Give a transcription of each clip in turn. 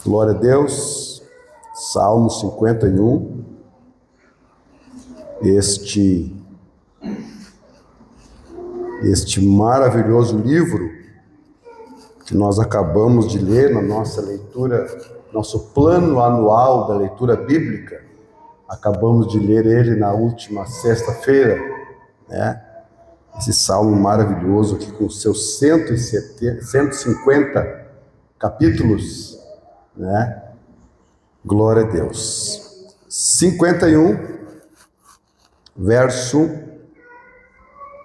Glória a Deus. Salmo 51. Este maravilhoso livro que nós acabamos de ler na nossa leitura, nosso plano anual da leitura bíblica. Acabamos de ler ele na última sexta-feira, né? Esse salmo maravilhoso aqui com seus 150 capítulos, né? Glória a Deus. 51, verso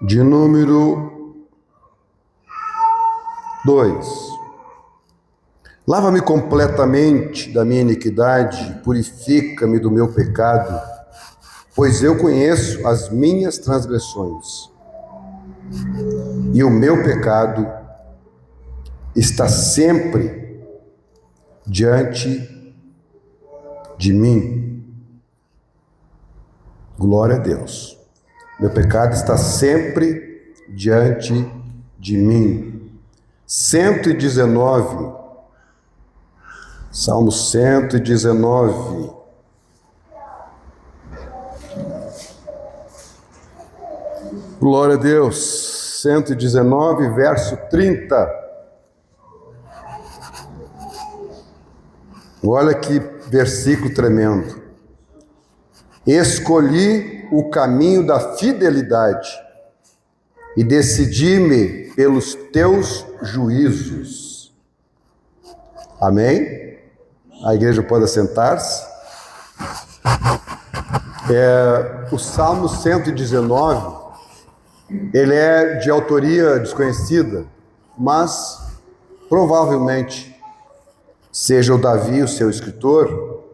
de número 2. Lava-me completamente da minha iniquidade, purifica-me do meu pecado, pois eu conheço as minhas transgressões, e o meu pecado está sempre diante de mim. Glória a Deus. Meu pecado está sempre diante de mim. 119. Salmo 119. Glória a Deus. 119, verso 30. Olha que versículo tremendo. Escolhi o caminho da fidelidade e decidi-me pelos teus juízos. Amém? A igreja pode assentar-se. O Salmo 119, ele é de autoria desconhecida, mas provavelmente seja o Davi o seu escritor.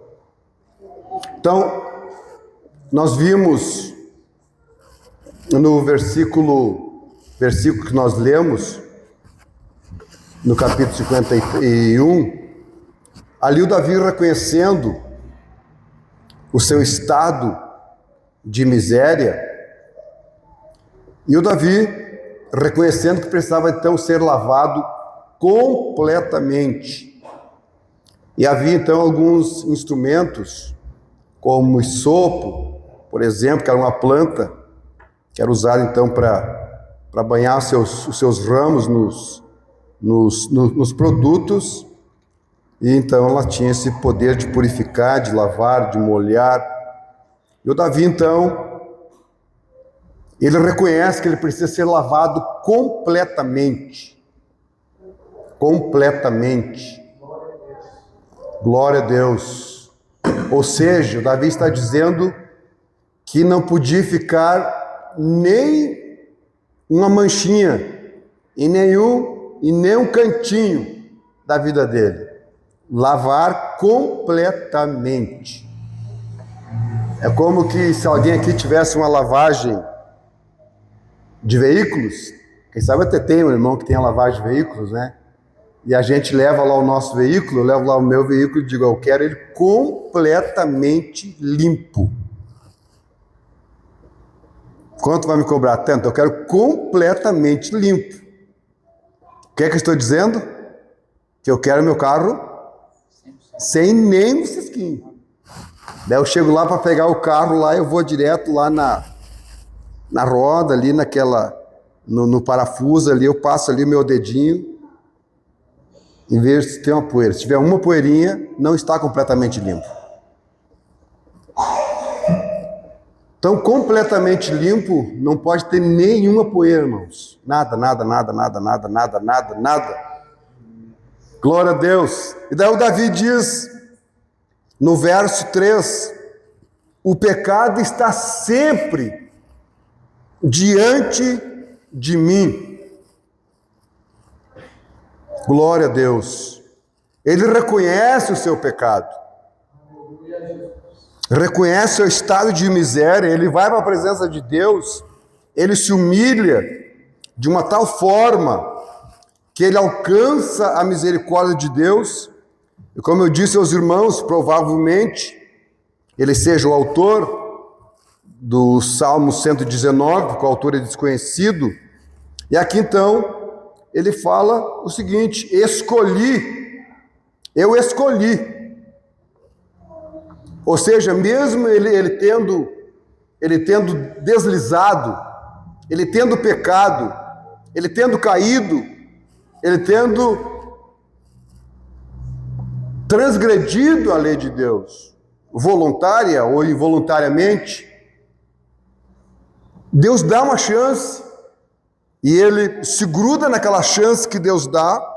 Então, nós vimos no versículo que nós lemos, no capítulo 51, ali o Davi reconhecendo o seu estado de miséria, e o Davi reconhecendo que precisava então ser lavado completamente. E havia então alguns instrumentos, como o hisopo, por exemplo, que era uma planta que era usada então para banhar os seus ramos nos produtos, e então ela tinha esse poder de purificar, de lavar, de molhar. E o Davi então, ele reconhece que ele precisa ser lavado completamente. Completamente. Glória a Deus. Ou seja, o Davi está dizendo que não podia ficar nem uma manchinha em nenhum cantinho da vida dele. Lavar completamente. É como que se alguém aqui tivesse uma lavagem de veículos, quem sabe até tem um irmão que tem a lavagem de veículos, né? E a gente leva lá o nosso veículo, eu levo lá o meu veículo e digo, eu quero ele completamente limpo. Quanto vai me cobrar? Tanto, eu quero completamente limpo. O que é que eu estou dizendo? Que eu quero meu carro sem nem um cisquinho. Daí eu chego lá para pegar o carro lá, eu vou direto lá na roda ali, no parafuso ali, eu passo ali o meu dedinho, em vez de ter uma poeira. Se tiver uma poeirinha, não está completamente limpo. Então, completamente limpo, não pode ter nenhuma poeira, irmãos. Nada. Glória a Deus. E daí o Davi diz, no verso 3, o pecado está sempre diante de mim. Glória a Deus. Ele reconhece o seu pecado. Reconhece o estado de miséria, ele vai para a presença de Deus, ele se humilha de uma tal forma que ele alcança a misericórdia de Deus. E como eu disse aos irmãos, provavelmente ele seja o autor do Salmo 119, que o autor é desconhecido. E aqui então ele fala o seguinte: escolhi Eu escolhi. Ou seja, mesmo ele tendo deslizado, ele tendo pecado, ele tendo caído, ele tendo transgredido a lei de Deus, voluntária ou involuntariamente, Deus dá uma chance e ele se gruda naquela chance que Deus dá.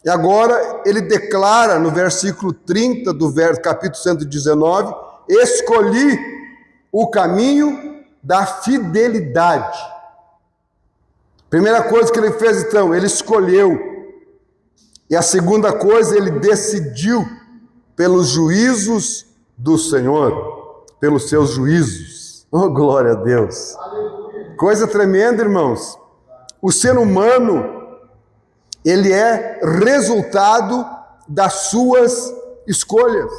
E agora ele declara no versículo 30 do capítulo 119, escolhi o caminho da fidelidade. Primeira coisa que ele fez então, ele escolheu. E a segunda coisa, ele decidiu pelos juízos do Senhor, pelos seus juízos. Oh, glória a Deus. Coisa tremenda, irmãos. O ser humano, ele é resultado das suas escolhas.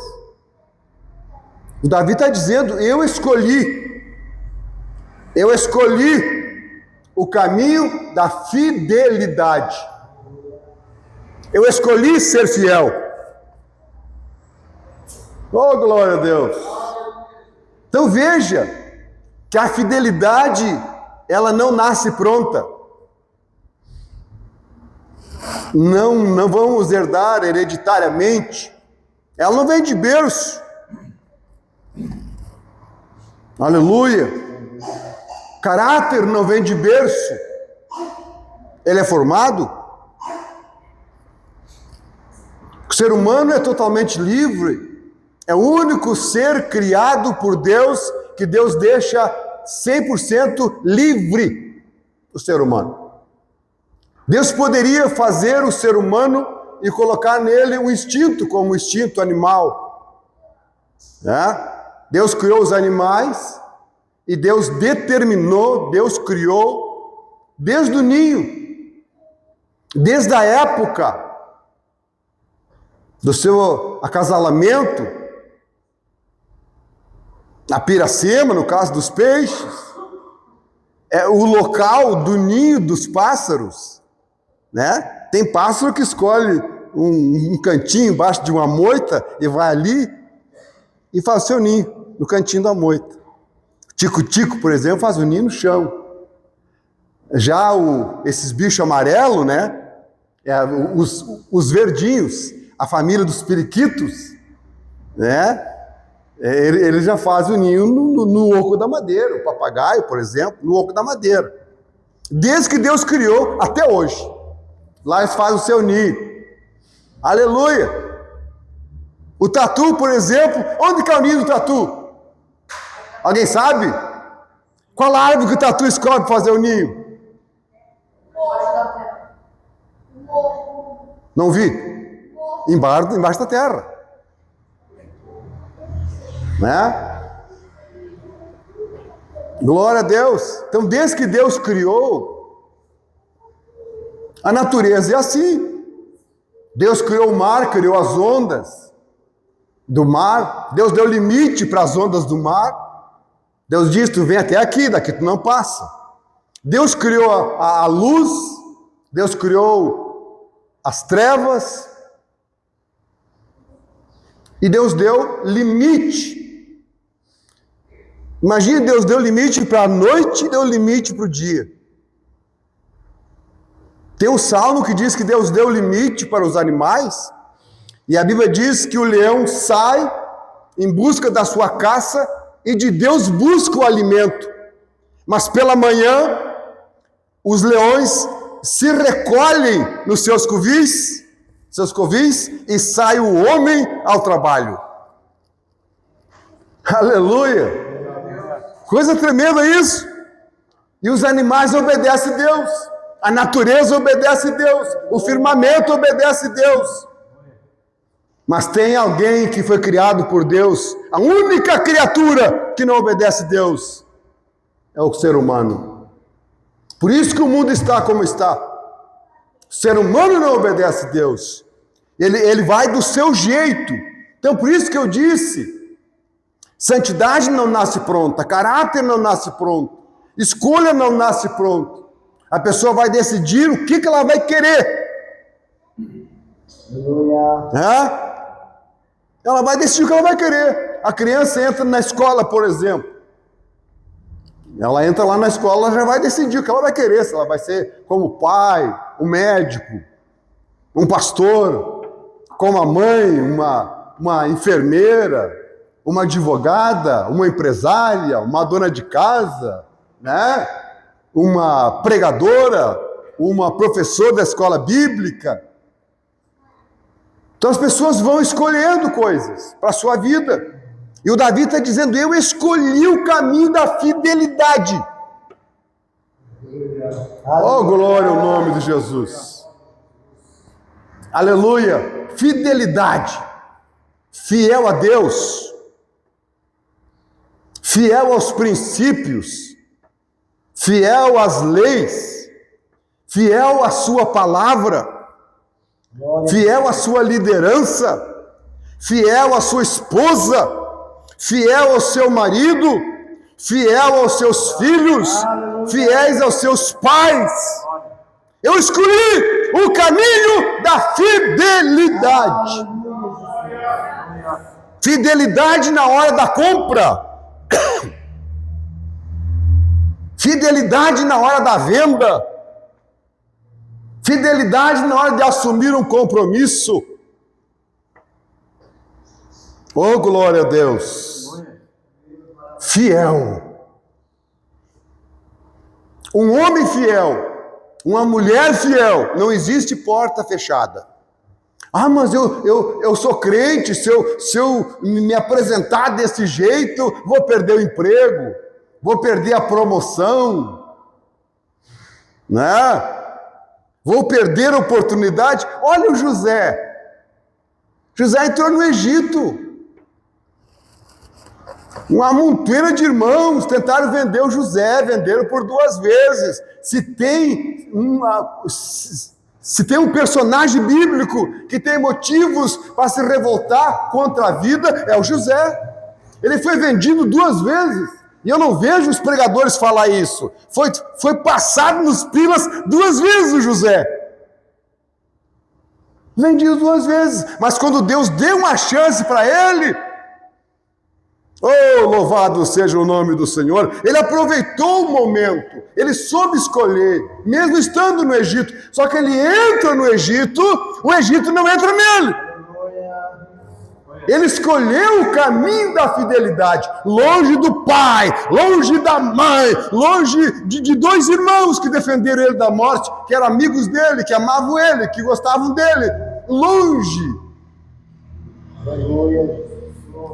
O Davi está dizendo, eu escolhi o caminho da fidelidade. Eu escolhi ser fiel. Oh, glória a Deus. Então veja que a fidelidade, ela não nasce pronta. Não vamos herdar hereditariamente. Ela não vem de berço. Aleluia. Caráter não vem de berço. Ele é formado. O ser humano é totalmente livre. É o único ser criado por Deus que Deus deixa 100% livre. O ser humano. Deus poderia fazer o ser humano e colocar nele um instinto, como o instinto animal. Deus criou os animais e Deus determinou, Deus criou desde o ninho, desde a época do seu acasalamento, a piracema, no caso dos peixes, é o local do ninho dos pássaros. Tem pássaro que escolhe um cantinho embaixo de uma moita e vai ali e faz o seu ninho no cantinho da moita. Tico-tico, por exemplo, faz o ninho no chão. Já esses bichos amarelos, os verdinhos, a família dos periquitos, ele já faz o ninho no oco da madeira. O papagaio, por exemplo, no oco da madeira. Desde que Deus criou até hoje. Lá eles fazem o seu ninho. Aleluia! O tatu, por exemplo, onde que é o ninho do tatu? Alguém sabe? Qual a árvore que o tatu escolhe para fazer o ninho? Não vi? Embaixo da terra. Glória a Deus. Então, desde que Deus criou, a natureza é assim. Deus criou o mar, criou as ondas do mar. Deus deu limite para as ondas do mar. Deus disse, tu vem até aqui, daqui tu não passa. Deus criou a luz. Deus criou as trevas. E Deus deu limite. Imagine, Deus deu limite para a noite e deu limite para o dia. Tem um salmo que diz que Deus deu limite para os animais, e a Bíblia diz que o leão sai em busca da sua caça e de Deus busca o alimento. Mas pela manhã, os leões se recolhem nos seus covis, e sai o homem ao trabalho. Aleluia! Coisa tremenda isso! E os animais obedecem a Deus. A natureza obedece a Deus, o firmamento obedece a Deus. Mas tem alguém que foi criado por Deus, a única criatura que não obedece a Deus é o ser humano. Por isso que o mundo está como está. O ser humano não obedece a Deus. Ele vai do seu jeito. Então por isso que eu disse, santidade não nasce pronta, caráter não nasce pronto, escolha não nasce pronto. A pessoa vai decidir o que ela vai querer. Ela vai decidir o que ela vai querer. A criança entra na escola, por exemplo. Ela entra lá na escola, ela já vai decidir o que ela vai querer. Se ela vai ser como pai, um médico, um pastor, como a mãe, uma enfermeira, uma advogada, uma empresária, uma dona de casa, né? Uma pregadora, uma professora da escola bíblica. Então as pessoas vão escolhendo coisas para a sua vida. E o Davi está dizendo, eu escolhi o caminho da fidelidade. Oh, glória ao nome de Jesus. Aleluia. Fidelidade. Fiel a Deus. Fiel aos princípios. Fiel às leis. Fiel à sua palavra. Fiel à sua liderança. Fiel à sua esposa. Fiel ao seu marido, fiel aos seus filhos, fiéis aos seus pais. Eu escolhi o caminho da fidelidade. Fidelidade na hora da compra. Fidelidade na hora da venda. Fidelidade na hora de assumir um compromisso. Oh, glória a Deus. Fiel. Um homem fiel, uma mulher fiel, não existe porta fechada. Ah, mas eu sou crente, se eu me apresentar desse jeito, vou perder o emprego, vou perder a promoção, né? Vou perder a oportunidade. Olha o José. José entrou no Egito. Uma montoeira de irmãos tentaram vender o José, venderam por 2 vezes. Se tem um personagem bíblico que tem motivos para se revoltar contra a vida, é o José. Ele foi vendido 2 vezes. E eu não vejo os pregadores falar isso. Foi passado nos pilas 2 vezes o José. Vendido 2 vezes. Mas quando Deus deu uma chance para ele... Oh, louvado seja o nome do Senhor. Ele aproveitou o momento, ele soube escolher, mesmo estando no Egito. Só que ele entra no Egito, o Egito não entra nele. Ele escolheu o caminho da fidelidade, longe do pai, longe da mãe, longe de 2 irmãos que defenderam ele da morte, que eram amigos dele, que amavam ele, que gostavam dele. Longe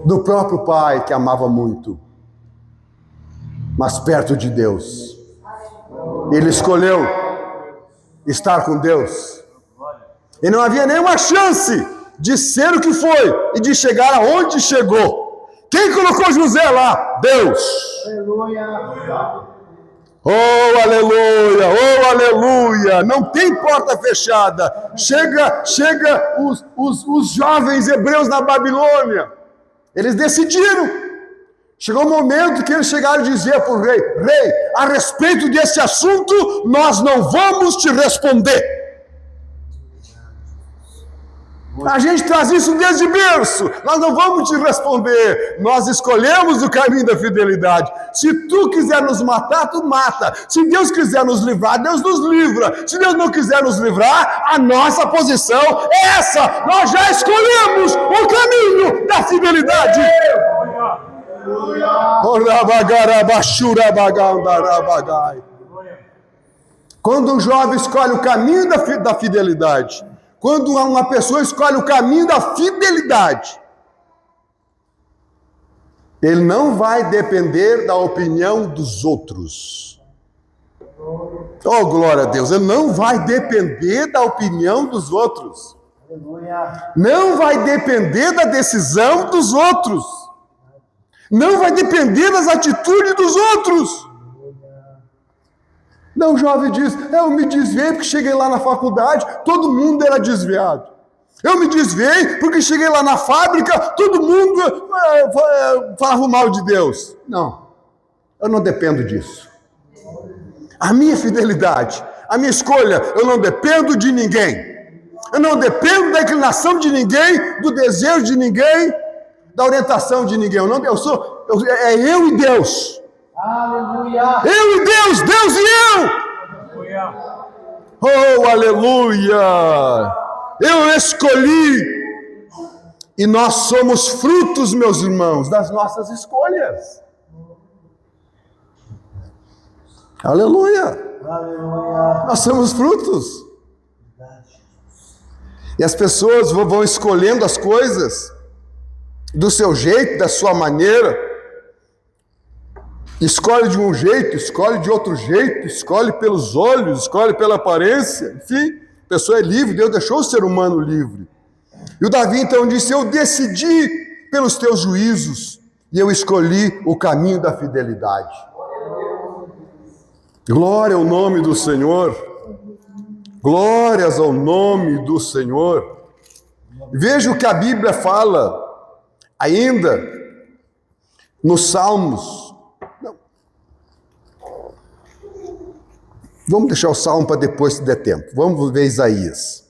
do próprio pai, que amava muito, mas perto de Deus. Ele escolheu estar com Deus. E não havia nenhuma chance de ser o que foi e de chegar aonde chegou. Quem colocou José lá? Deus. Oh, aleluia, oh, aleluia. Não tem porta fechada. Chega os jovens hebreus na Babilônia. Eles decidiram. Chegou um momento que eles chegaram a dizer para o rei, rei, a respeito desse assunto, nós não vamos te responder. A gente traz isso desde berço. Nós não vamos te responder. Nós escolhemos o caminho da fidelidade. Se tu quiser nos matar, tu mata. Se Deus quiser nos livrar, Deus nos livra. Se Deus não quiser nos livrar, a nossa posição é essa. Nós já escolhemos o caminho da fidelidade. Quando um jovem escolhe o caminho da fidelidade, quando uma pessoa escolhe o caminho da fidelidade, ele não vai depender da opinião dos outros. Oh, glória a Deus! Ele não vai depender da opinião dos outros. Não vai depender da decisão dos outros. Não vai depender das atitudes dos outros. Não, o jovem diz, eu me desviei porque cheguei lá na faculdade, todo mundo era desviado. Eu me desviei porque cheguei lá na fábrica, todo mundo falava mal de Deus. Não, eu não dependo disso. A minha fidelidade, a minha escolha, eu não dependo de ninguém. Eu não dependo da inclinação de ninguém, do desejo de ninguém, da orientação de ninguém. É eu e Deus. Aleluia. Eu e Deus, Deus e eu. Aleluia. Oh, aleluia! Eu escolhi. E nós somos frutos, meus irmãos, das nossas escolhas. Aleluia! Aleluia. Nós somos frutos. E as pessoas vão escolhendo as coisas do seu jeito, da sua maneira. Escolhe de um jeito, escolhe de outro jeito, escolhe pelos olhos, escolhe pela aparência. Enfim, a pessoa é livre, Deus deixou o ser humano livre. E o Davi então disse: eu decidi pelos teus juízos e eu escolhi o caminho da fidelidade. Glória ao nome do Senhor. Glórias ao nome do Senhor. Veja o que a Bíblia fala ainda nos Salmos. Não. Vamos deixar o Salmo para depois, se der tempo. Vamos ver Isaías.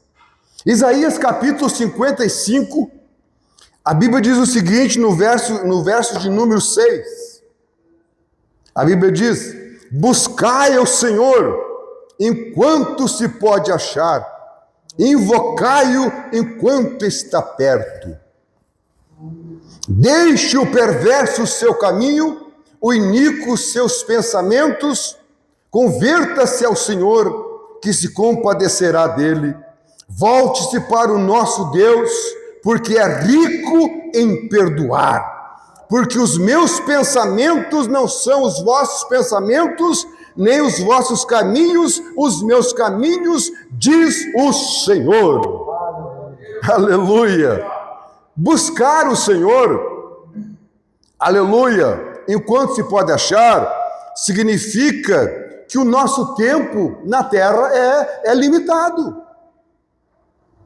Isaías capítulo 55, a Bíblia diz o seguinte no verso de número 6. A Bíblia diz: buscai ao Senhor enquanto se pode achar, invocai-o enquanto está perto. Deixe o perverso o seu caminho, o iníquo seus pensamentos, converta-se ao Senhor, que se compadecerá dele. Volte-se para o nosso Deus, porque é rico em perdoar. Porque os meus pensamentos não são os vossos pensamentos, nem os vossos caminhos, os meus caminhos, diz o Senhor. Aleluia. Buscar o Senhor, aleluia, enquanto se pode achar, significa que o nosso tempo na terra é limitado.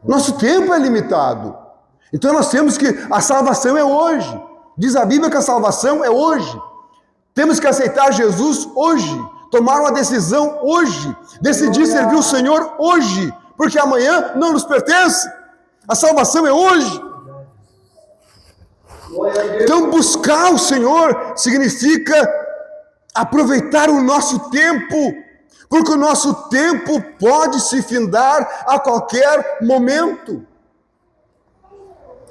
Nosso tempo é limitado. Então nós temos que, a salvação é hoje. Diz a Bíblia que a salvação é hoje. Temos que aceitar Jesus hoje. Tomar uma decisão hoje. Decidir servir o Senhor hoje. Porque amanhã não nos pertence. A salvação é hoje. Então buscar o Senhor significa aproveitar o nosso tempo. Porque o nosso tempo pode se findar a qualquer momento.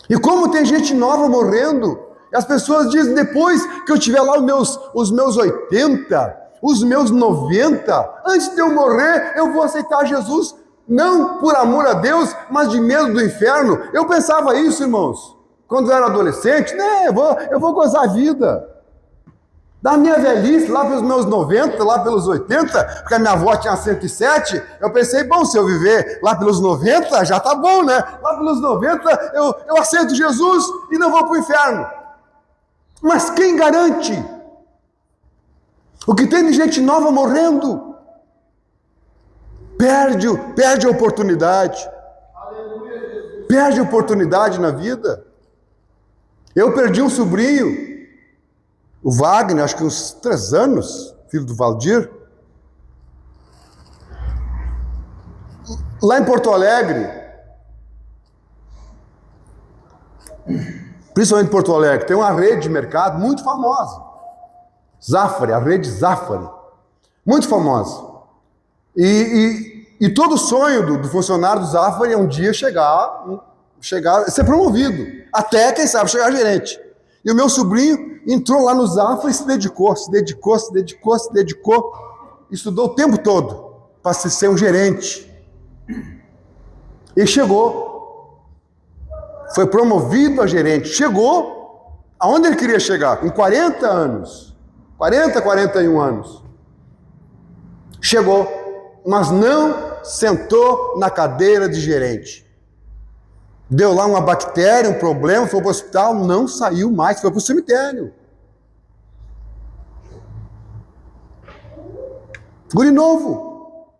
E como tem gente nova morrendo, as pessoas dizem: depois que eu tiver lá os meus 80, os meus 90, antes de eu morrer, eu vou aceitar Jesus. Não por amor a Deus, mas de medo do inferno. Eu pensava isso, irmãos, quando eu era adolescente. Né, eu vou gozar a vida. Da minha velhice, lá pelos meus 90, lá pelos 80, porque a minha avó tinha 107, eu pensei: bom, se eu viver lá pelos 90, já tá bom, né? Lá pelos 90, eu aceito Jesus e não vou para o inferno. Mas quem garante? O que tem de gente nova morrendo? Perde a oportunidade. Perde a oportunidade na vida. Eu perdi um sobrinho, o Wagner, acho que uns 3 anos, filho do Valdir. Lá em Porto Alegre, principalmente em Porto Alegre, tem uma rede de mercado muito famosa. Zafari, a rede Zafari. Muito famosa. E todo sonho do funcionário do Zafari é um dia chegar, ser promovido. Até, quem sabe, chegar gerente. E o meu sobrinho entrou lá no Zafari e se dedicou. Estudou o tempo todo para ser um gerente. E chegou. Foi promovido a gerente. Chegou aonde ele queria chegar, com 40 anos. 41 anos. Chegou, mas não sentou na cadeira de gerente. Deu lá uma bactéria, um problema, foi para o hospital, não saiu mais, foi para o cemitério. Guri novo.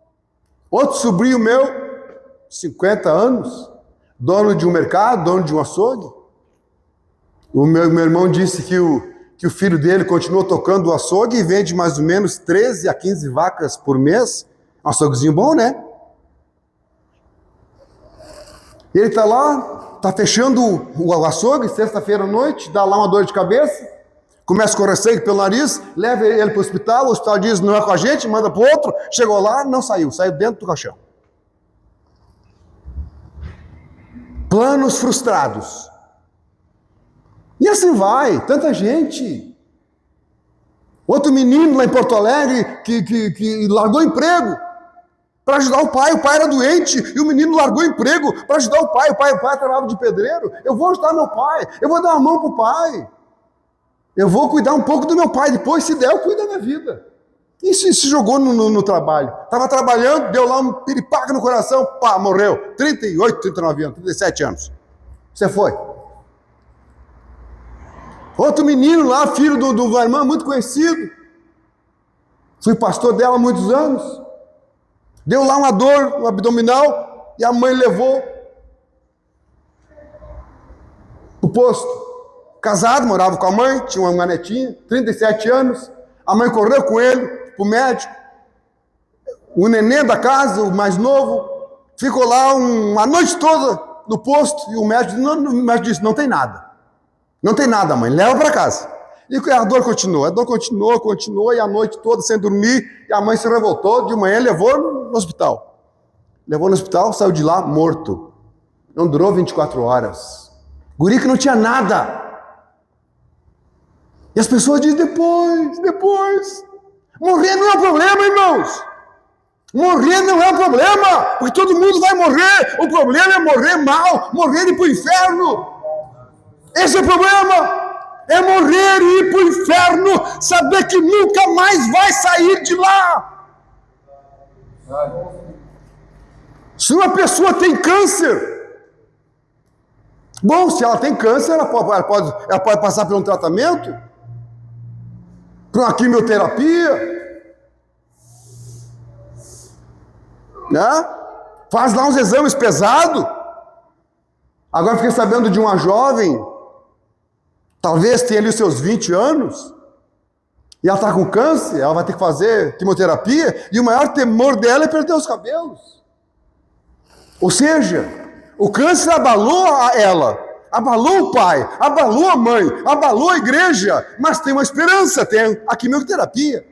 Outro sobrinho meu, 50 anos, dono de um mercado, dono de um açougue. O meu irmão disse que o filho dele continuou tocando o açougue e vende mais ou menos 13 a 15 vacas por mês. Um açouguezinho bom, né? E ele está lá, está fechando o açougue, sexta-feira à noite, dá lá uma dor de cabeça, começa a correr sangue pelo nariz, leva ele para o hospital diz, não é com a gente, manda para o outro, chegou lá, não saiu dentro do caixão. Planos frustrados. E assim vai, tanta gente. Outro menino lá em Porto Alegre que largou emprego para ajudar o pai era doente, e o menino largou emprego para ajudar o pai trabalhava de pedreiro. Eu vou ajudar meu pai, eu vou dar uma mão para o pai, eu vou cuidar um pouco do meu pai, depois se der eu cuido da minha vida. E se jogou no trabalho, estava trabalhando, deu lá um piripaque no coração, pá, morreu, 38, 39 anos, 37 anos, você foi. Outro menino lá, filho de uma irmã muito conhecido, fui pastor dela há muitos anos, deu lá uma dor no abdominal e a mãe levou pro posto. Casado, morava com a mãe, tinha uma netinha, 37 anos, a mãe correu com ele pro médico, o neném da casa, o mais novo, ficou lá uma noite toda no posto e o médico disse, não tem nada. Não tem nada, mãe, leva para casa. E a dor continuou, e a noite toda sem dormir, e a mãe se revoltou, de manhã levou no hospital. Levou no hospital, saiu de lá morto. Não durou 24 horas. Guri que não tinha nada. E as pessoas dizem, depois. Morrer não é um problema, irmãos. Morrer não é um problema, porque todo mundo vai morrer. O problema é morrer mal, morrer e ir para o inferno. Esse é o problema, é morrer e ir para o inferno, saber que nunca mais vai sair de lá. Se uma pessoa tem câncer, bom, se ela tem câncer, ela pode passar por um tratamento, por uma quimioterapia, né? Faz lá uns exames pesados. Agora fiquei sabendo de uma jovem, talvez tenha ali os seus 20 anos, e ela está com câncer, ela vai ter que fazer quimioterapia, e o maior temor dela é perder os cabelos. Ou seja, o câncer abalou ela, abalou o pai, abalou a mãe, abalou a igreja, mas tem uma esperança, tem a quimioterapia.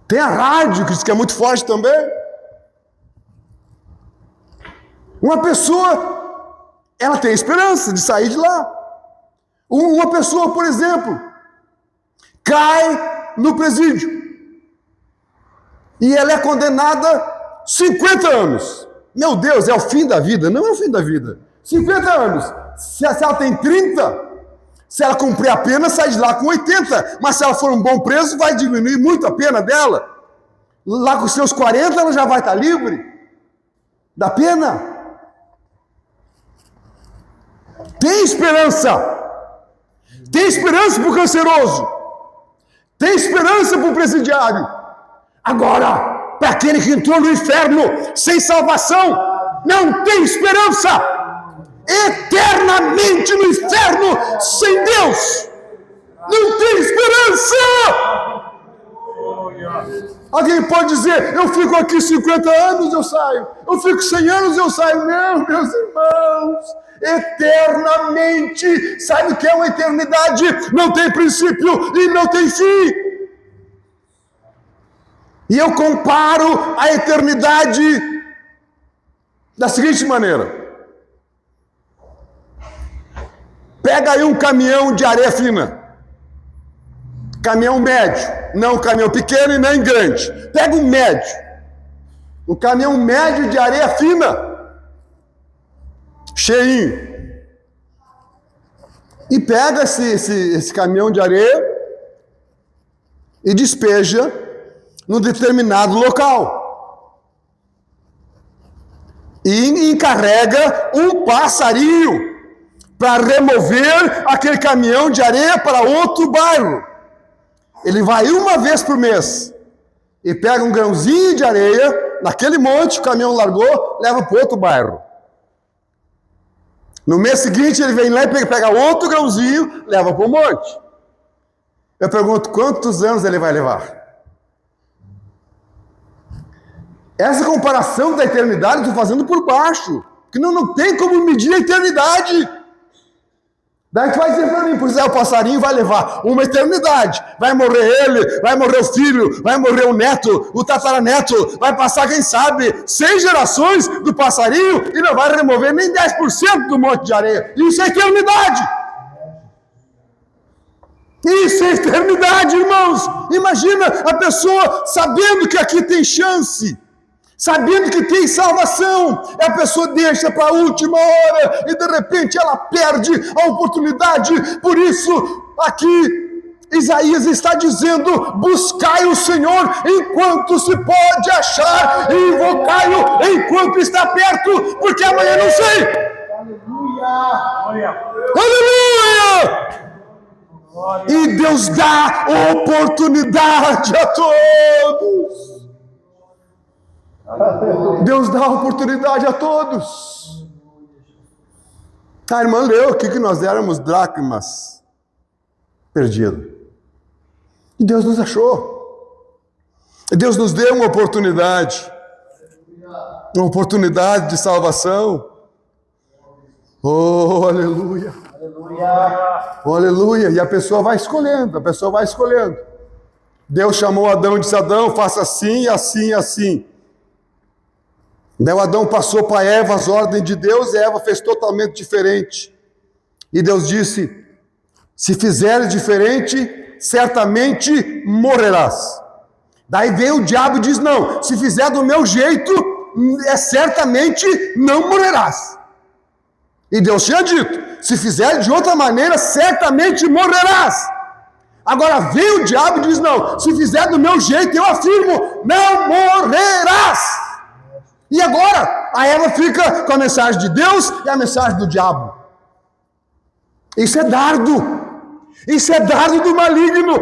Tem a rádio, que diz que é muito forte também. Uma pessoa, ela tem esperança de sair de lá. Uma pessoa, por exemplo, cai no presídio e ela é condenada 50 anos. Meu Deus, é o fim da vida? Não é o fim da vida. 50 anos. Se ela tem 30, se ela cumprir a pena, sai de lá com 80. Mas se ela for um bom preso, vai diminuir muito a pena dela. Lá com seus 40, ela já vai estar livre da pena. Tem esperança para o canceroso, tem esperança para o presidiário. Agora, para aquele que entrou no inferno sem salvação, não tem esperança, eternamente no inferno, sem Deus, não tem esperança. Alguém pode dizer, eu fico aqui 50 anos, eu saio, eu fico 100 anos, eu saio. Não, meus irmãos, eternamente. Sabe o que é uma eternidade? Não tem princípio e não tem fim. E eu comparo a eternidade da seguinte maneira: pega aí um caminhão de areia fina, caminhão médio, não um caminhão pequeno e nem grande, pega um médio, um caminhão médio de areia fina, cheinho, e pega esse caminhão de areia e despeja num determinado local e encarrega um passarinho para remover aquele caminhão de areia para outro bairro. Ele vai uma vez por mês e pega um grãozinho de areia naquele monte, o caminhão largou, leva para outro bairro. No mês seguinte ele vem lá e pega outro grãozinho, leva para o monte. Eu pergunto, quantos anos ele vai levar? Essa comparação da eternidade eu estou fazendo por baixo, porque não tem como medir a eternidade. Daí tu vai dizer para mim, pois é, o passarinho vai levar uma eternidade, vai morrer ele, vai morrer o filho, vai morrer o neto, o tataraneto, vai passar, quem sabe, 6 gerações do passarinho e não vai remover nem 10% do monte de areia. Isso é eternidade. Isso é eternidade, irmãos. Imagina a pessoa sabendo que aqui tem chance, sabendo que tem salvação, a pessoa deixa para a última hora e de repente ela perde a oportunidade. Por isso, aqui Isaías está dizendo: buscai o Senhor enquanto se pode achar, e invocai-o enquanto está perto, porque amanhã não sei. Aleluia! Aleluia! E Deus dá oportunidade a todos. Deus dá oportunidade a todos. A irmã leu aqui que nós éramos dracmas perdidos. E Deus nos achou. E Deus nos deu uma oportunidade de salvação. Oh, aleluia. Oh, aleluia. E a pessoa vai escolhendo, Deus chamou Adão e disse: Adão, faça assim, assim, assim. Daí o Adão passou para Eva as ordens de Deus, e Eva fez totalmente diferente. E Deus disse: se fizeres diferente, certamente morrerás. Daí veio o diabo e diz: não, se fizer do meu jeito, certamente não morrerás. E Deus tinha dito: se fizer de outra maneira, certamente morrerás. Agora veio o diabo e diz: não, se fizer do meu jeito, eu afirmo, não morrerás. E agora, a Eva fica com a mensagem de Deus e a mensagem do diabo. Isso é dardo. Isso é dardo do maligno.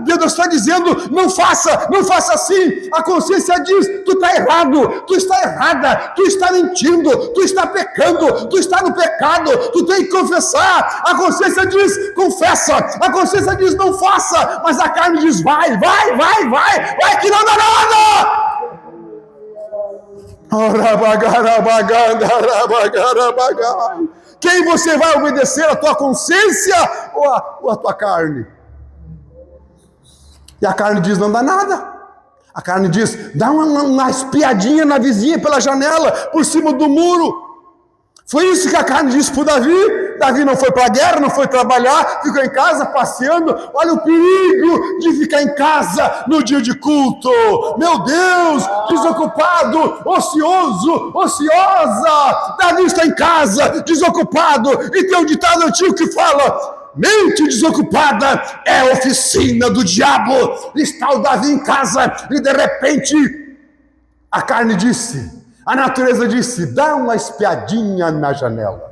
Deus está dizendo: não faça assim. A consciência diz: tu está errado, tu está errada, tu está mentindo, tu está pecando, tu está no pecado, tu tem que confessar. A consciência diz: confessa. A consciência diz: não faça. Mas a carne diz: vai, que não dá nada. Quem você vai obedecer, a tua consciência ou a tua carne? E a carne diz: não dá nada. A carne diz: dá uma espiadinha na vizinha pela janela, por cima do muro. Foi isso que a carne disse para o Davi. Davi não foi para a guerra, não foi trabalhar, ficou em casa passeando. Olha o perigo de ficar em casa no dia de culto. Meu Deus, desocupado, ocioso, ociosa. Davi está em casa, desocupado. E tem um ditado antigo que fala: mente desocupada é oficina do diabo. Está o Davi em casa e de repente a carne disse, a natureza disse: dá uma espiadinha na janela.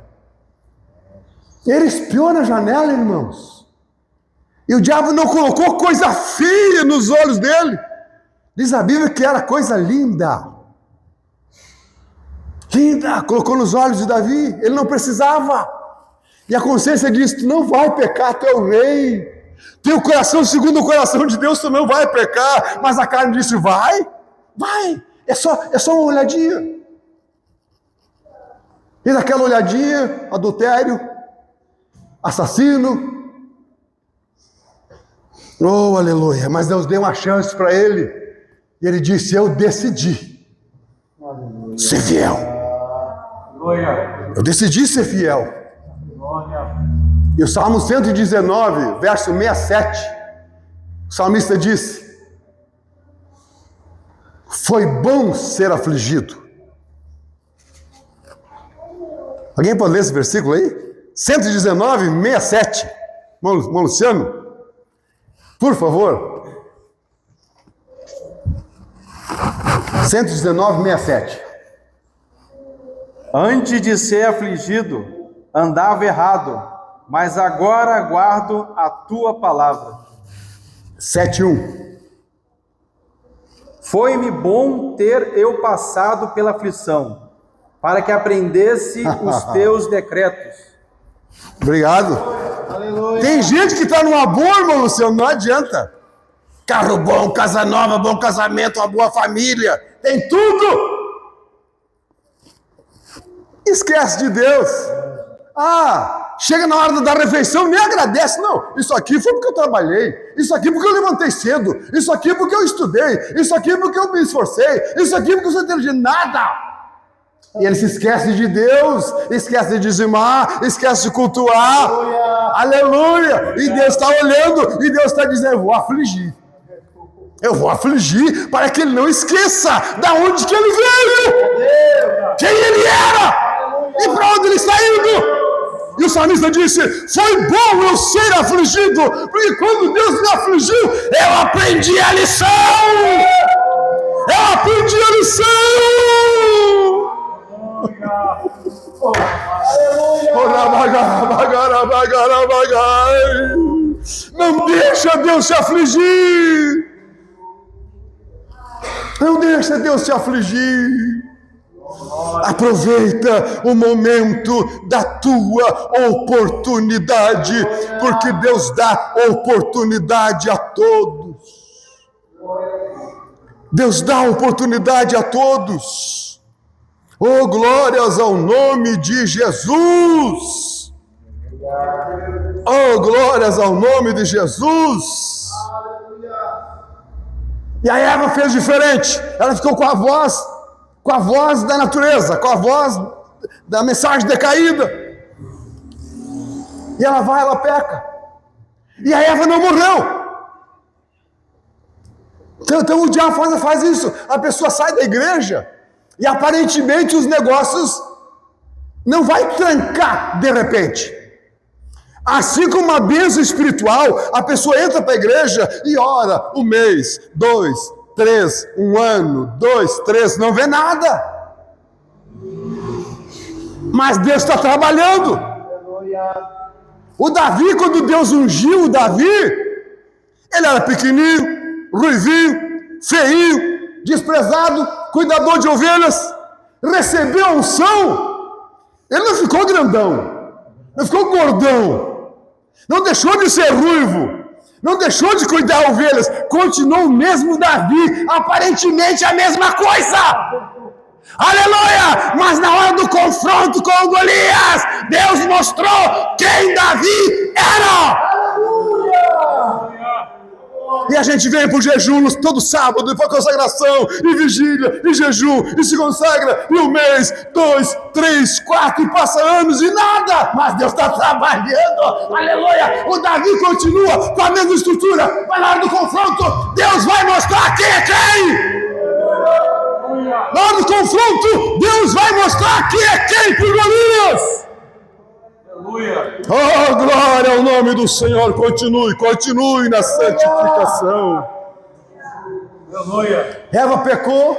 Ele espiou na janela, irmãos. E o diabo não colocou coisa feia nos olhos dele. Diz a Bíblia que era coisa linda. Linda, colocou nos olhos de Davi. Ele não precisava. E a consciência disse: tu não vai pecar, tu é o rei. Teu coração segundo o coração de Deus, tu não vai pecar. Mas a carne disse: vai. É só uma olhadinha. E naquela olhadinha, adultério, assassino. Oh, aleluia. Mas Deus deu uma chance para ele. E ele disse: eu decidi ser fiel. Eu decidi ser fiel. E o Salmo 119, verso 67, o salmista disse: foi bom ser afligido. Alguém pode ler esse versículo aí? 119, 67. Irmão Luciano, por favor. 119, 67. Antes de ser afligido, andava errado, mas agora guardo a tua palavra. 7:1. Foi-me bom ter eu passado pela aflição, para que aprendesse os teus decretos. Obrigado. Aleluia. Tem gente que está numa boa, irmão Luciano, não adianta. Carro bom, casa nova, bom casamento, uma boa família. tem tudo. Esquece de Deus. Chega na hora da refeição, nem agradece. Não, isso aqui foi porque eu trabalhei. Isso aqui porque eu levantei cedo. Isso aqui porque eu estudei. Isso aqui porque eu me esforcei. Isso aqui porque eu sou inteligente. Nada. E ele se esquece de Deus, esquece de dizimar, esquece de cultuar. Aleluia! E Deus está olhando, e Deus está dizendo, eu vou afligir. Eu vou afligir para que ele não esqueça da onde que ele veio. Quem ele era. E para onde ele está indo. E o salmista disse, foi bom eu ser afligido, porque quando Deus me afligiu, eu aprendi a lição. Eu aprendi a lição. Não deixa Deus te afligir. Não deixa Deus te afligir. Aproveita o momento da tua oportunidade, porque Deus dá oportunidade a todos. Deus dá oportunidade a todos. Oh, glórias ao nome de Jesus! Oh, glórias ao nome de Jesus! E a Eva fez diferente. Ela ficou com a voz da natureza, com a voz da mensagem decaída. E ela peca. E a Eva não morreu. Então o diabo faz isso. A pessoa sai da igreja e aparentemente os negócios não vai trancar de repente. Assim como uma bênção espiritual, a pessoa entra para a igreja e ora 1 mês, 2, 3, 1 ano, 2, 3, não vê nada. Mas Deus está trabalhando. O Davi, quando Deus ungiu o Davi, ele era pequenininho, ruivinho, feinho, desprezado, cuidador de ovelhas, recebeu a unção, ele não ficou grandão, não ficou gordão, não deixou de ser ruivo, não deixou de cuidar de ovelhas, continuou o mesmo Davi, aparentemente a mesma coisa. Aleluia! Mas na hora do confronto com o Golias, Deus mostrou quem Davi era. E a gente vem para o jejum todo sábado, e para a consagração, e vigília, e jejum, e se consagra, e 1 mês, 2, 3, 4, e passa anos e nada. Mas Deus está trabalhando, aleluia. O Davi continua com a mesma estrutura, mas na hora do confronto, Deus vai mostrar quem é quem. Na hora do confronto, Deus vai mostrar quem é quem para o Golias. Oh, glória ao nome do Senhor. Continue na santificação. Eva pecou,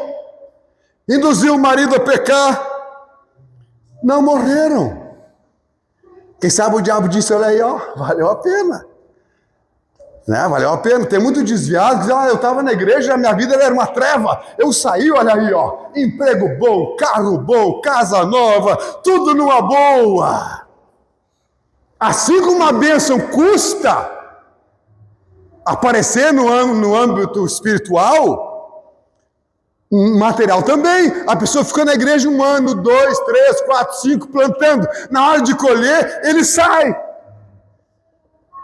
induziu o marido a pecar, não morreram. Quem sabe o diabo disse, olha aí, ó, valeu a pena. Né? Valeu a pena. Tem muito desviado que diz, eu estava na igreja, a minha vida era uma treva. Eu saí, olha aí, ó, emprego bom, carro bom, casa nova, tudo numa boa. Assim como uma bênção custa aparecer no âmbito espiritual, material também. A pessoa fica na igreja 1 ano, 2, 3, 4, 5, plantando. Na hora de colher, ele sai.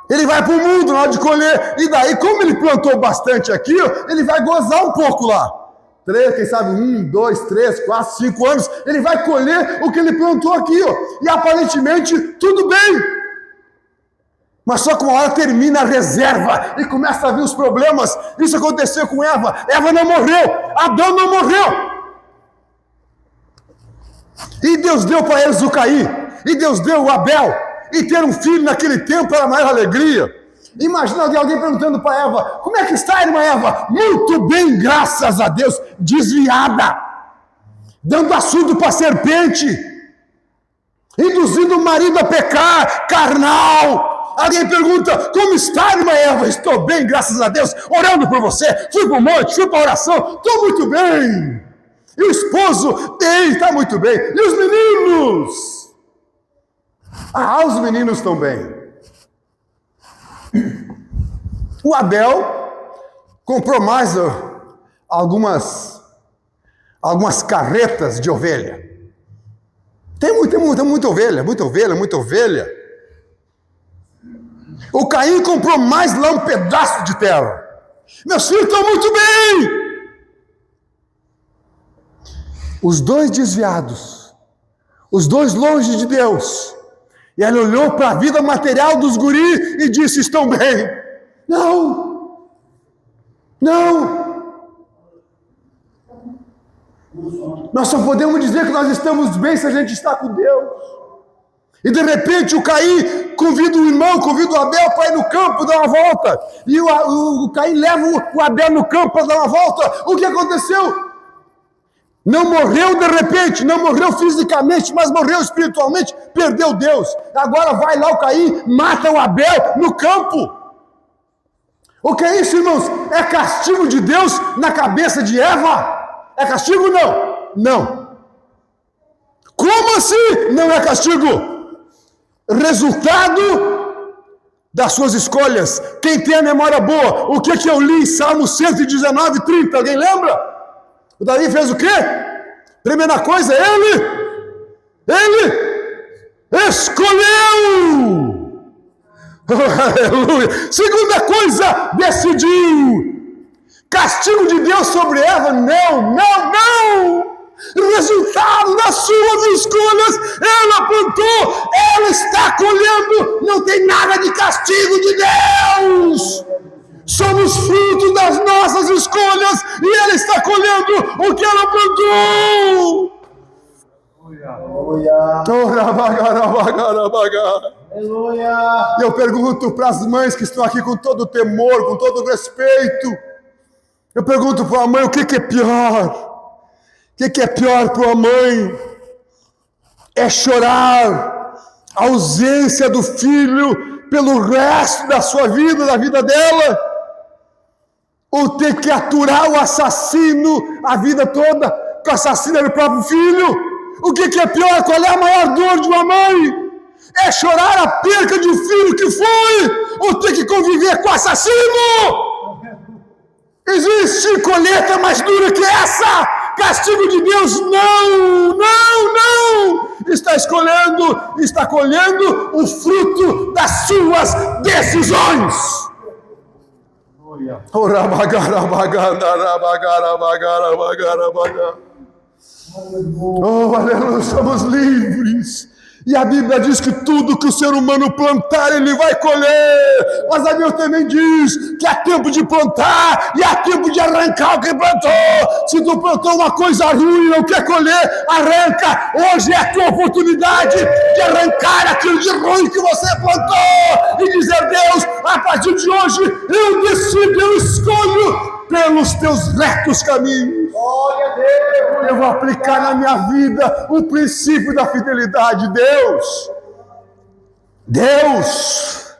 Ele vai para o mundo na hora de colher. E daí, como ele plantou bastante aqui, ele vai gozar um pouco lá. 3, quem sabe 1, 2, 3, 4, 5 anos. Ele vai colher o que ele plantou aqui. E aparentemente, tudo bem. Mas só que uma hora termina a reserva e começa a vir os problemas. Isso aconteceu com Eva. Eva não morreu. Adão não morreu. E Deus deu para eles o Caim. E Deus deu o Abel. E ter um filho naquele tempo era a maior alegria. Imagina alguém perguntando para Eva, como é que está, irmã Eva? Muito bem, graças a Deus. Desviada. Dando assunto para a serpente. Induzindo o marido a pecar. Carnal. Alguém pergunta, como está, irmã Eva? Estou bem, graças a Deus, orando por você. Fui para o monte, fui para a oração, estou muito bem. E o esposo, está muito bem. E os meninos? Os meninos estão bem. O Abel comprou mais algumas algumas carretas de ovelha. Tem muita ovelha. O Caim comprou mais lá um pedaço de terra. Meus filhos estão muito bem. Os dois desviados, os dois longe de Deus. E ele olhou para a vida material dos guris e disse: estão bem. Não. Nós só podemos dizer que nós estamos bem se a gente está com Deus. E de repente o Caim convida o irmão, convida o Abel para ir no campo dar uma volta. E o Caim leva o Abel no campo para dar uma volta. O que aconteceu? Não morreu de repente, não morreu fisicamente, mas morreu espiritualmente, perdeu Deus. Agora vai lá o Caim, mata o Abel no campo. O que é isso, irmãos? É castigo de Deus na cabeça de Eva? É castigo? Não. Como assim não é castigo? Resultado das suas escolhas. Quem tem a memória boa, o que eu li em Salmo 119, 30? Alguém lembra? O Davi fez o quê? Primeira coisa, ele escolheu. Aleluia. Segunda coisa, decidiu. Castigo de Deus sobre Eva? Não. Resultado das suas escolhas, ela plantou, ela está colhendo, não tem nada de castigo de Deus. Somos frutos das nossas escolhas e ela está colhendo o que ela plantou. Aleluia. E eu pergunto para as mães que estão aqui com todo temor, com todo respeito, eu pergunto para a mãe: o que é pior? O que é pior para uma mãe? É chorar a ausência do filho pelo resto da sua vida, da vida dela? Ou ter que aturar o assassino a vida toda, que o assassino era o próprio filho? O que é pior? Qual é a maior dor de uma mãe? É chorar a perca de um filho que foi, ou ter que conviver com o assassino? Existe colheita mais dura que essa? Castigo de Deus? Não. Está colhendo o fruto das suas decisões. Oh, aleluia, somos livres. E a Bíblia diz que tudo que o ser humano plantar, ele vai colher. Mas a Bíblia também diz que há tempo de plantar e há tempo de arrancar o que plantou. Se tu plantou uma coisa ruim e não quer colher, arranca. Hoje é a tua oportunidade de arrancar aquilo de ruim que você plantou e dizer: Deus, a partir de hoje eu decido, eu escolho pelos teus retos caminhos. Glória a Deus. Eu vou aplicar na minha vida o princípio da fidelidade. Deus,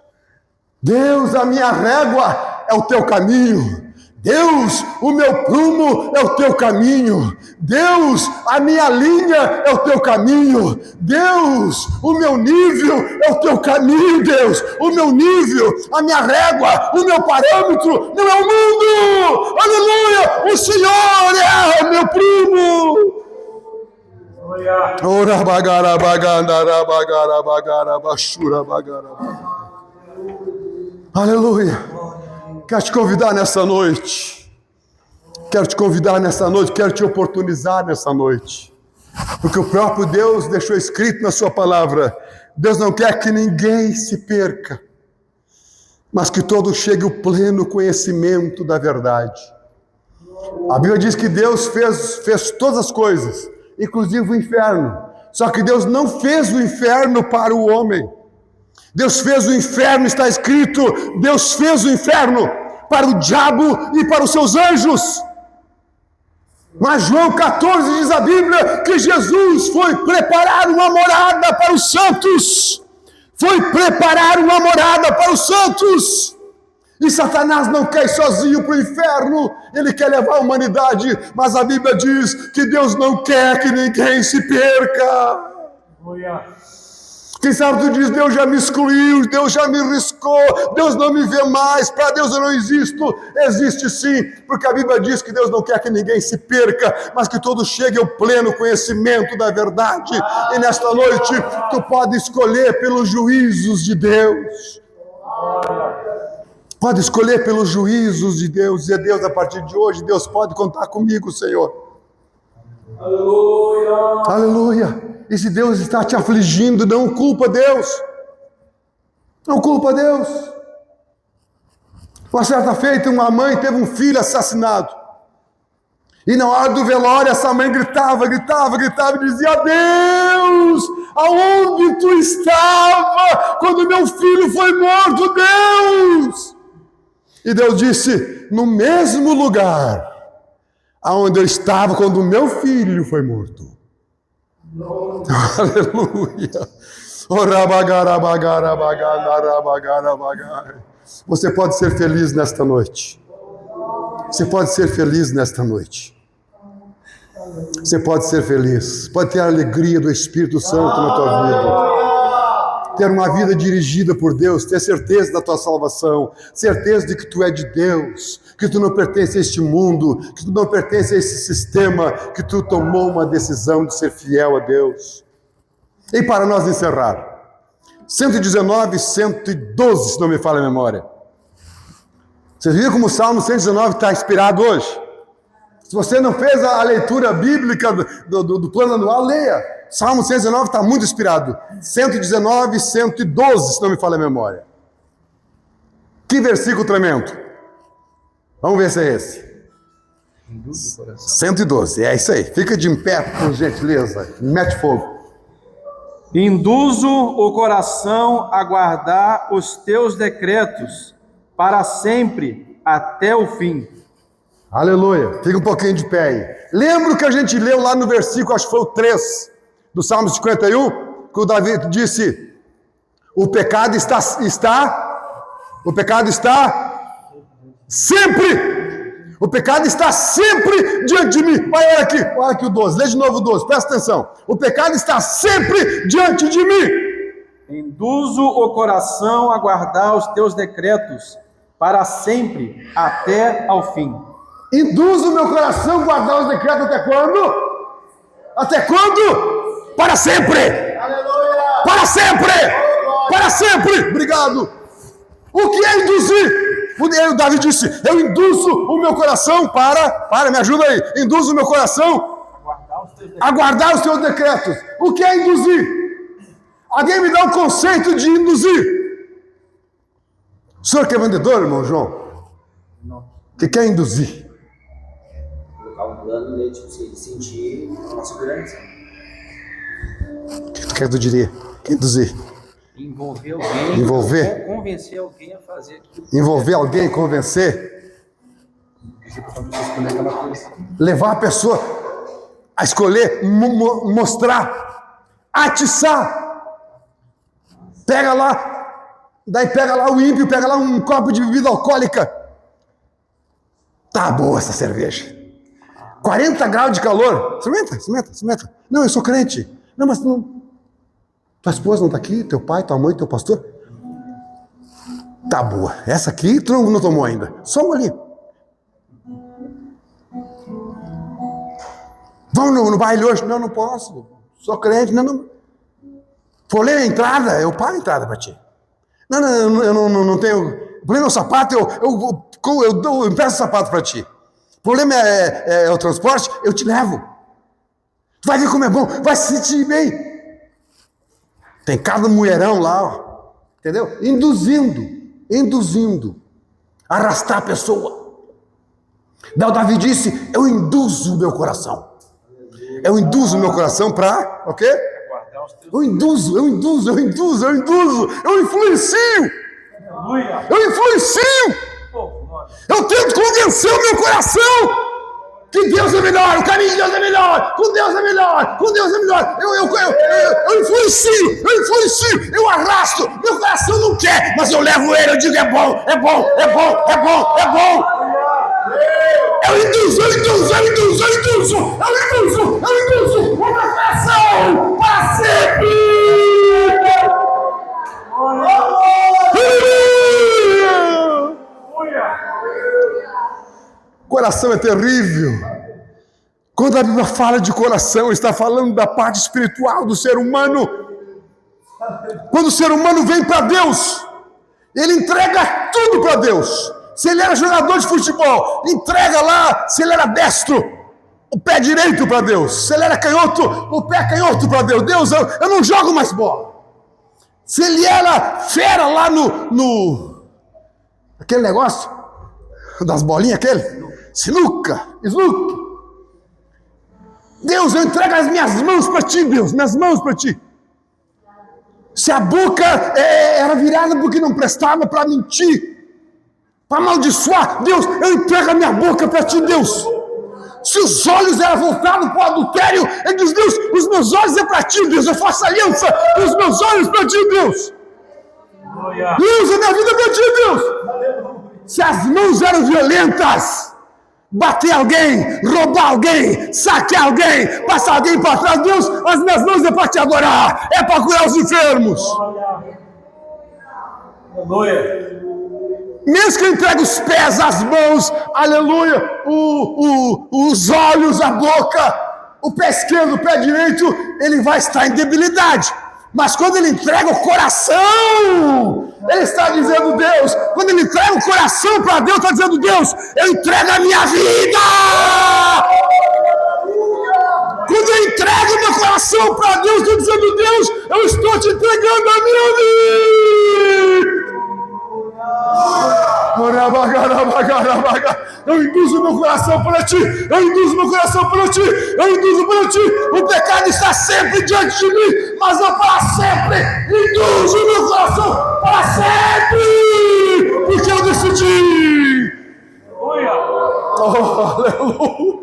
a minha régua é o teu caminho. Deus, o meu prumo é o teu caminho. Deus, a minha linha é o teu caminho. Deus, o meu nível é o teu caminho. Deus, o meu nível, a minha régua, o meu parâmetro não é o mundo. Aleluia! O Senhor é o meu prumo. Ora bagara bagandara bagara bagara bashura bagara. Aleluia. Quero te convidar nessa noite. Quero te oportunizar nessa noite. Porque o próprio Deus deixou escrito na sua palavra: Deus não quer que ninguém se perca, mas que todos cheguem ao pleno conhecimento da verdade. A Bíblia diz que Deus fez todas as coisas, inclusive o inferno. Só que Deus não fez o inferno para o homem. Deus fez o inferno, está escrito, Deus fez o inferno para o diabo e para os seus anjos. Mas João 14 diz a Bíblia que Jesus foi preparar uma morada para os santos. E Satanás não quer ir sozinho para o inferno, ele quer levar a humanidade, mas a Bíblia diz que Deus não quer que ninguém se perca. Quem sabe tu diz, Deus já me excluiu, Deus já me riscou, Deus não me vê mais, para Deus eu não existo. Existe sim, porque a Bíblia diz que Deus não quer que ninguém se perca, mas que todos cheguem ao pleno conhecimento da verdade. E nesta noite, tu pode escolher pelos juízos de Deus. Pode escolher pelos juízos de Deus, dizer, Deus, a partir de hoje, Deus pode contar comigo, Senhor. Aleluia. Aleluia. E se Deus está te afligindo, não culpa Deus. Não culpa Deus. Uma certa feita, uma mãe teve um filho assassinado. E na hora do velório, essa mãe gritava e dizia, Deus, aonde tu estava quando meu filho foi morto, Deus? E Deus disse, no mesmo lugar aonde eu estava quando o meu filho foi morto. Aleluia. Você pode ser feliz nesta noite. Você pode ser feliz nesta noite. Você pode ser feliz. Pode ter a alegria do Espírito Santo na tua vida. Ter uma vida dirigida por Deus, ter certeza da tua salvação, certeza de que tu é de Deus, que tu não pertence a este mundo, que tu não pertence a esse sistema, que tu tomou uma decisão de ser fiel a Deus. E para nós encerrar, 119 e 112, se não me falha a memória. Vocês viram como o Salmo 119 está inspirado hoje? Se você não fez a leitura bíblica do plano anual, leia. Salmo 119 está muito inspirado. 119 e 112, se não me falha a memória. Que versículo tremendo. Vamos ver se é esse. 112, é isso aí. Fica de em pé, por gentileza. Mete fogo. Induzo o coração a guardar os teus decretos para sempre, até o fim. Aleluia. Fica um pouquinho de pé aí. Lembra o que a gente leu lá no versículo, acho que foi o 3, do Salmo 51, que o Davi disse, o pecado está sempre, o pecado está sempre diante de mim. Olha aqui o 12, lê de novo o 12, presta atenção. O pecado está sempre diante de mim. Induzo o coração a guardar os teus decretos para sempre, até ao fim. Induzo o meu coração a guardar os decretos até quando? Até quando? Para sempre! Aleluia. Para sempre! Para sempre! Obrigado! O que é induzir? O Davi disse, eu induzo o meu coração me ajuda aí, induzo o meu coração a guardar os teus decretos. O que é induzir? Alguém me dá um conceito de induzir? O senhor que é vendedor, irmão João? Não. O que é induzir? Colocar um plano de tipo, ele sentir uma segurança. O que tu diria? O que é induzir? Envolver alguém. Envolver? Convencer alguém a fazer aquilo. Envolver alguém, convencer? Levar a pessoa a escolher, mostrar, atiçar. Pega lá o ímpio, pega lá um copo de bebida alcoólica. Tá boa essa cerveja. 40 graus de calor. Experimenta. Não, eu sou crente. Não, mas não. Tua esposa não está aqui? Teu pai, tua mãe, teu pastor? Tá boa. Essa aqui tu não tomou ainda. Só uma ali. Vamos no baile hoje? Não posso. Sou crente. Não. Vou ler a entrada, eu pago a entrada para ti. Não, eu não tenho. O problema é o sapato, eu empresto o sapato para ti. O problema é o transporte, eu te levo. Tu vai ver como é bom, vai se sentir bem. Tem cada mulherão lá, ó, entendeu? Induzindo. Arrastar a pessoa. Daí o Davi disse, eu induzo o meu coração. Eu induzo o meu coração para, o quê? Eu induzo, eu influencio. Eu tento convencer o meu coração que Deus é melhor, o caminho de Deus é melhor, com Deus é melhor. Eu influencio, eu arrasto, meu coração não quer, mas eu levo ele, eu digo é bom. Eu induzo o meu coração para sempre. coração é terrível. Quando a Bíblia fala de coração, está falando da parte espiritual do ser humano. Quando o ser humano vem para Deus, ele entrega tudo para Deus. Se ele era jogador de futebol, entrega lá, se ele era destro, o pé direito para Deus. Se ele era canhoto, o pé canhoto para Deus. Deus, eu não jogo mais bola. Se ele era fera lá no aquele negócio das bolinhas, aquele sinuca. Deus, eu entrego as minhas mãos para ti, Deus, minhas mãos para ti. Se a boca era virada porque não prestava para mentir, para amaldiçoar, Deus, eu entrego a minha boca para ti, Deus. Se os olhos eram voltados para o adultério, ele diz, Deus, os meus olhos é para ti, Deus, eu faço aliança com os meus olhos para ti, Deus. Deus, a minha vida é para ti, Deus. Se as mãos eram violentas, bater alguém, roubar alguém, saquear alguém, passar alguém para trás, Deus, as minhas mãos é para te adorar, é para curar os enfermos. Aleluia. Mesmo que eu entregue os pés, as mãos, aleluia, os olhos, a boca, o pé esquerdo, o pé direito, ele vai estar em debilidade. Mas quando ele entrega o coração, ele está dizendo, Deus, quando ele entrega o coração para Deus, está dizendo, Deus, eu entrego a minha vida. Quando eu entrego meu coração para Deus, estou dizendo, Deus, eu estou te entregando a minha vida. Eu induzo meu coração para ti, eu induzo meu coração para ti, eu induzo para ti. O pecado está sempre diante de mim, mas eu para sempre induzo meu coração para sempre, porque eu decidi. Aleluia.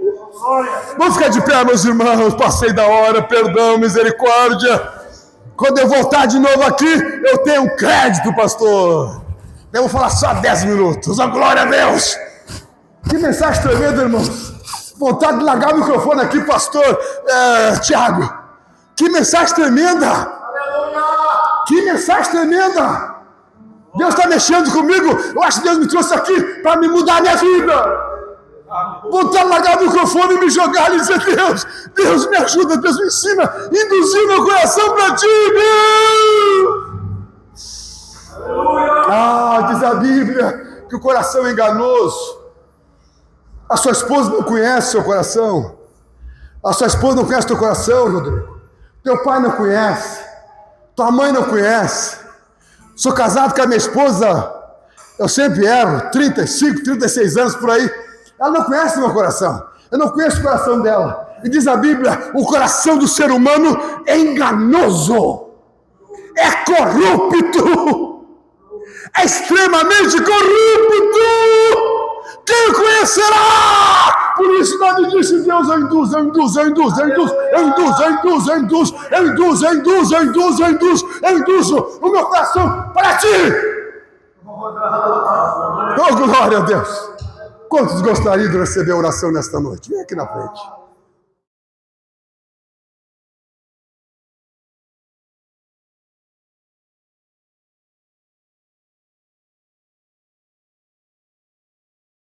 Vamos ficar de pé, meus irmãos. Passei da hora, perdão, misericórdia. Quando eu voltar de novo aqui, eu tenho um crédito, pastor. Eu vou falar só 10 minutos. Oh, glória a Deus! Que mensagem tremenda, irmãos. Vontade de largar o microfone aqui, pastor Tiago. Que mensagem tremenda! Aleluia. Que mensagem tremenda! Deus está mexendo comigo. Eu acho que Deus me trouxe aqui para me mudar a minha vida. Vontade de largar o microfone e me jogar e dizer, Deus me ajuda, Deus me ensina. Induzir meu coração para ti, Deus! Diz a Bíblia que o coração é enganoso. A sua esposa não conhece seu coração. A sua esposa não conhece teu coração, Rodrigo. Teu pai não conhece. Tua mãe não conhece. Sou casado com a minha esposa, eu sempre erro, 35, 36 anos por aí. Ela não conhece meu coração. Eu não conheço o coração dela. E diz a Bíblia, o coração do ser humano é enganoso. É corrupto. É extremamente corrupto. Quem o conhecerá? Por isso Davi disse, Deus, eu induzo o meu coração para ti. Oh, glória a Deus. Quantos gostariam de receber a oração nesta noite? Vem aqui na frente.